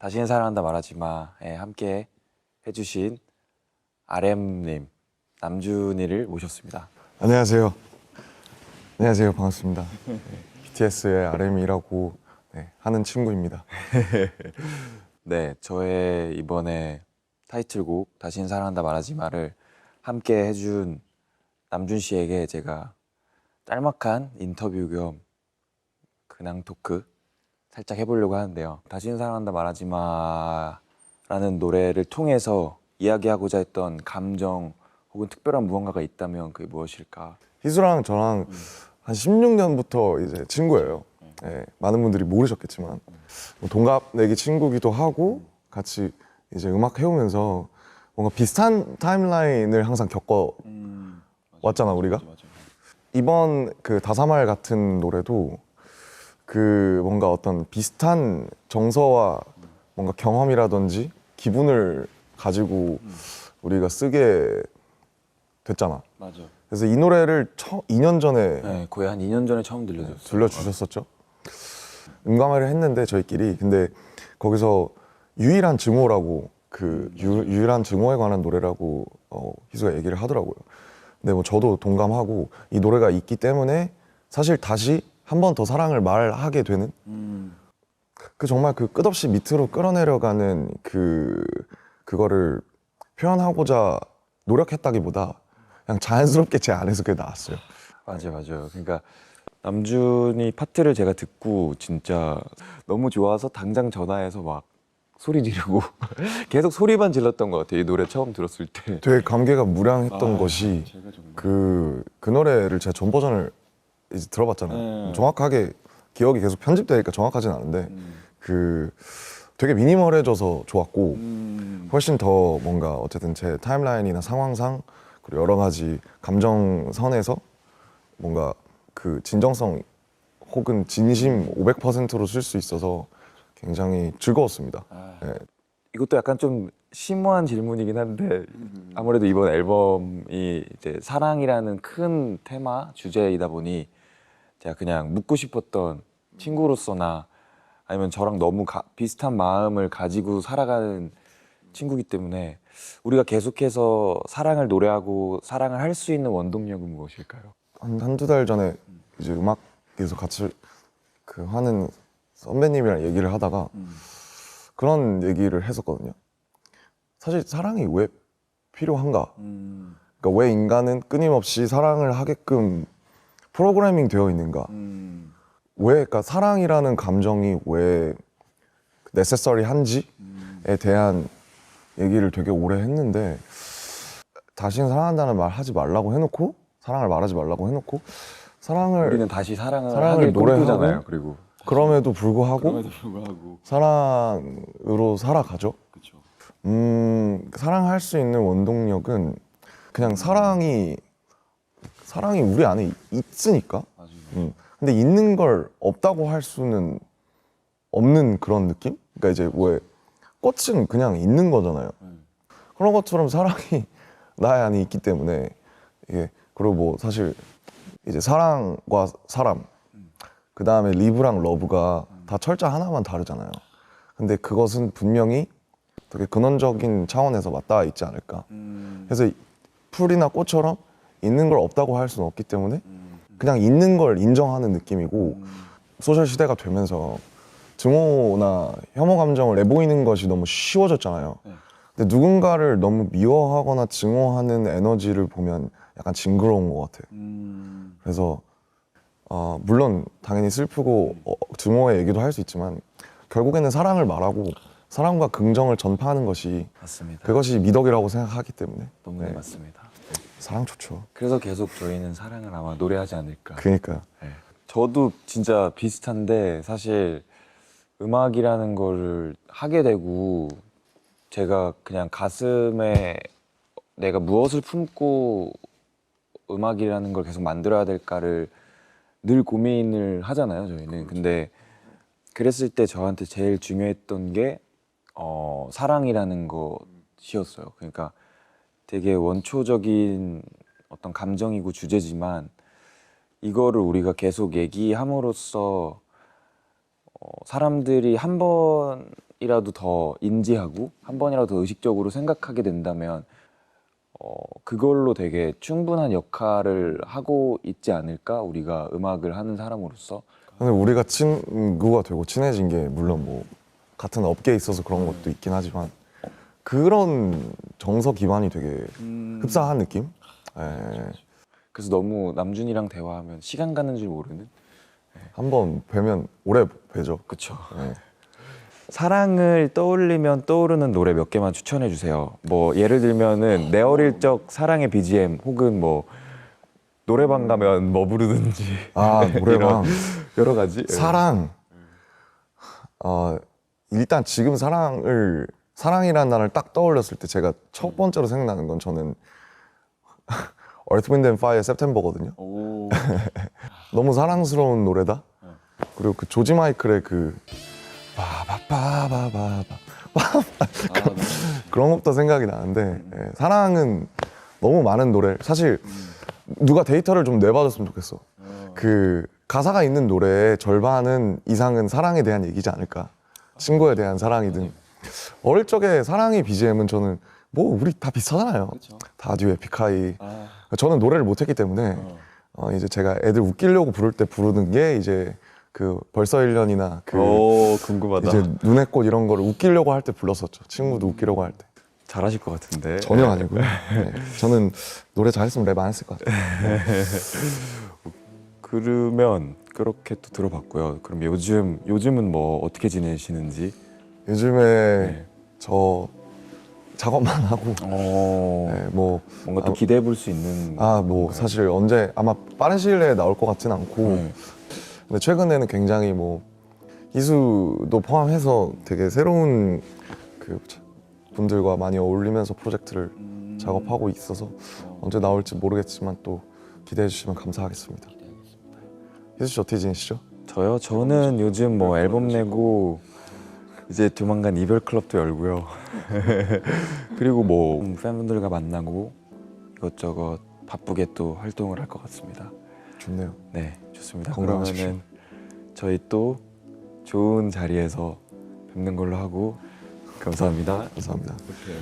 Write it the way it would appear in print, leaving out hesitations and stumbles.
다시는 사랑한다 말하지 마에 함께 해주신 RM님, 남준이를 모셨습니다. 안녕하세요. 안녕하세요. 반갑습니다. BTS의 RM이라고 하는 친구입니다. 네, 저의 이번에 타이틀곡 다시는 사랑한다 말하지 마를 함께 해준 남준 씨에게 제가 짤막한 인터뷰 겸 근황 토크 살짝 해보려고 하는데요. 다시는 사랑한다 말하지 마라는 노래를 통해서 이야기하고자 했던 감정 혹은 특별한 무언가가 있다면 그게 무엇일까? 희수랑 저랑 한 16년부터 이제 친구예요. 많은 분들이 모르셨겠지만 동갑내기 친구기도 하고 같이 이제 음악 해오면서 뭔가 비슷한 타임라인을 항상 겪어 왔잖아 우리가. 맞아. 이번 그 다사말 같은 노래도 그 뭔가 어떤 비슷한 정서와 뭔가 경험이라든지 기분을 가지고 우리가 쓰게 됐잖아. 맞아. 그래서 이 노래를 2년 전에 네, 거의 한 2년 전에 처음 들려줬어요. 들려주셨었죠. 음감회를 했는데 저희끼리. 근데 거기서 유일한 증오라고 유일한 증오에 관한 노래라고 희수가 얘기를 하더라고요. 근데 뭐 저도 동감하고 이 노래가 있기 때문에 사실 다시 한 번 더 사랑을 말하게 되는 그 정말 그 끝없이 밑으로 끌어내려가는 그거를 표현하고자 노력했다기보다 그냥 자연스럽게 제 안에서 그게 나왔어요. 맞아요. 그러니까 남준이 파트를 제가 듣고 진짜 너무 좋아서 당장 전화해서 막 소리 지르고 계속 소리만 질렀던 것 같아요. 이 노래 처음 들었을 때. 되게 감개가 무량했던 것이 제가 정말. 그 노래를 제가 전 버전을 이제 들어봤잖아요. 정확하게 기억이 계속 편집되니까 정확하진 않은데 되게 미니멀해져서 좋았고 훨씬 더 뭔가 어쨌든 제 타임라인이나 상황상 그리고 여러 가지 감정선에서 뭔가 그 진정성 혹은 진심 500%로 쓸 수 있어서 굉장히 즐거웠습니다. 네. 이것도 약간 좀 심오한 질문이긴 한데 아무래도 이번 앨범이 이제 사랑이라는 큰 테마 주제이다 보니 제가 그냥 묻고 싶었던 친구로서나 아니면 저랑 너무 비슷한 마음을 가지고 살아가는 친구기 때문에 우리가 계속해서 사랑을 노래하고 사랑을 할 수 있는 원동력은 무엇일까요? 한두 달 전에 이제 음악에서 같이 하는 선배님이랑 얘기를 하다가 그런 얘기를 했었거든요. 사실 사랑이 왜 필요한가? 그러니까 왜 인간은 끊임없이 사랑을 하게끔 프로그래밍 되어 있는가? 왜, 그러니까 사랑이라는 감정이 왜 necessary 한지에 대한 얘기를 되게 오래 했는데 다시는 사랑한다는 말 하지 말라고 해놓고 사랑을 말하지 말라고 해놓고 우리는 다시 사랑을 사랑을 하길 노래하고 꿈꾸잖아요. 그리고 그럼에도 불구하고 불구하고 사랑으로 살아가죠. 그렇죠. 사랑할 수 있는 원동력은 그냥 사랑이 우리 안에 있으니까. 근데 있는 걸 없다고 할 수는 없는 그런 느낌? 그러니까 이제 왜 꽃은 그냥 있는 거잖아요. 그런 것처럼 사랑이 나의 안에 있기 때문에 이게 그리고 뭐 사실 이제 사랑과 사람 그 다음에 리브랑 러브가 다 철자 하나만 다르잖아요. 근데 그것은 분명히 되게 근원적인 차원에서 맞닿아 있지 않을까. 그래서 풀이나 꽃처럼 있는 걸 없다고 할 수는 없기 때문에 그냥 있는 걸 인정하는 느낌이고 소셜 시대가 되면서 증오나 혐오 감정을 내보이는 것이 너무 쉬워졌잖아요. 근데 누군가를 너무 미워하거나 증오하는 에너지를 보면 약간 징그러운 것 같아. 그래서 물론 당연히 슬프고 증오의 얘기도 할 수 있지만 결국에는 사랑을 말하고 사랑과 긍정을 전파하는 것이 맞습니다. 그것이 미덕이라고 생각하기 때문에 너무 맞습니다. 사랑 좋죠. 그래서 계속 저희는 사랑을 아마 노래하지 않을까. 그러니까 저도 진짜 비슷한데 사실 음악이라는 거를 하게 되고 제가 그냥 가슴에 내가 무엇을 품고 음악이라는 걸 계속 만들어야 될까를 늘 고민을 하잖아요, 저희는. 근데 그랬을 때 저한테 제일 중요했던 게 사랑이라는 것이었어요. 그러니까 되게 원초적인 어떤 감정이고 주제지만 이거를 우리가 계속 얘기함으로써 사람들이 한 번이라도 더 인지하고 한 번이라도 더 의식적으로 생각하게 된다면 그걸로 되게 충분한 역할을 하고 있지 않을까? 우리가 음악을 하는 사람으로서. 근데 우리가 친구가 되고 친해진 게 물론 뭐 같은 업계에 있어서 그런 것도 있긴 하지만 그런 정서 기반이 되게 흡사한 느낌? 예. 그래서 너무 남준이랑 대화하면 시간 가는 줄 모르는? 한번 뵈면 오래 뵈죠. 그쵸. 예. 사랑을 떠올리면 떠오르는 노래 몇 개만 추천해 주세요. 뭐 예를 들면은 내 어릴 적 사랑의 BGM 혹은 뭐 노래방 가면 뭐 부르든지 아, 노래방. 여러 가지. 사랑. 일단 지금 사랑이라는 단어를 딱 떠올렸을 때 제가 첫 번째로 생각나는 건 저는 Earth, Wind and Fire의 September거든요. 오. 너무 사랑스러운 노래다. 그리고 그 조지 마이클의 그 바바바바바바 그런 것부터 생각이 나는데 예, 사랑은 너무 많은 노래. 사실 누가 데이터를 좀 내봐줬으면 좋겠어. 그 가사가 있는 노래의 절반은 이상은 사랑에 대한 얘기지 않을까. 친구에 대한 사랑이든. 어릴 적에 사랑의 BGM은 저는 뭐 우리 다 비슷하잖아요. 다듀, 에픽하이. 저는 노래를 못했기 때문에 이제 제가 애들 웃기려고 부를 때 부르는 게 이제 그 벌써 1년이나 그 오, 궁금하다. 이제 눈의 꽃 이런 거를 웃기려고 할 때 불렀었죠. 친구도 웃기려고 할 때. 잘하실 것 같은데. 전혀 아니고요. 네. 저는 노래 잘했으면 랩 안 했을 것 같아요. 그러면 그렇게 또 들어봤고요. 그럼 요즘은 뭐 어떻게 지내시는지? 요즘에 네. 저 작업만 하고 네, 뭐 뭔가 또 기대해 볼 수 있는. 뭐 사실 언제 아마 빠른 시일 내에 나올 것 같진 않고 근데 최근에는 굉장히 뭐 희수도 포함해서 되게 새로운 그 분들과 많이 어울리면서 프로젝트를 작업하고 있어서 언제 나올지 모르겠지만 또 기대해 주시면 감사하겠습니다. 희수 씨 어떻게 지내시죠? 저요? 저는 요즘 뭐 앨범 내고 이제 조만간 이별 클럽도 열고요. 그리고 뭐 팬분들과 만나고 이것저것 바쁘게 또 활동을 할 것 같습니다. 좋네요. 네, 좋습니다. 건강하십시오. 그러면은 저희 또 좋은 자리에서 뵙는 걸로 하고 감사합니다. 감사합니다. 오케이.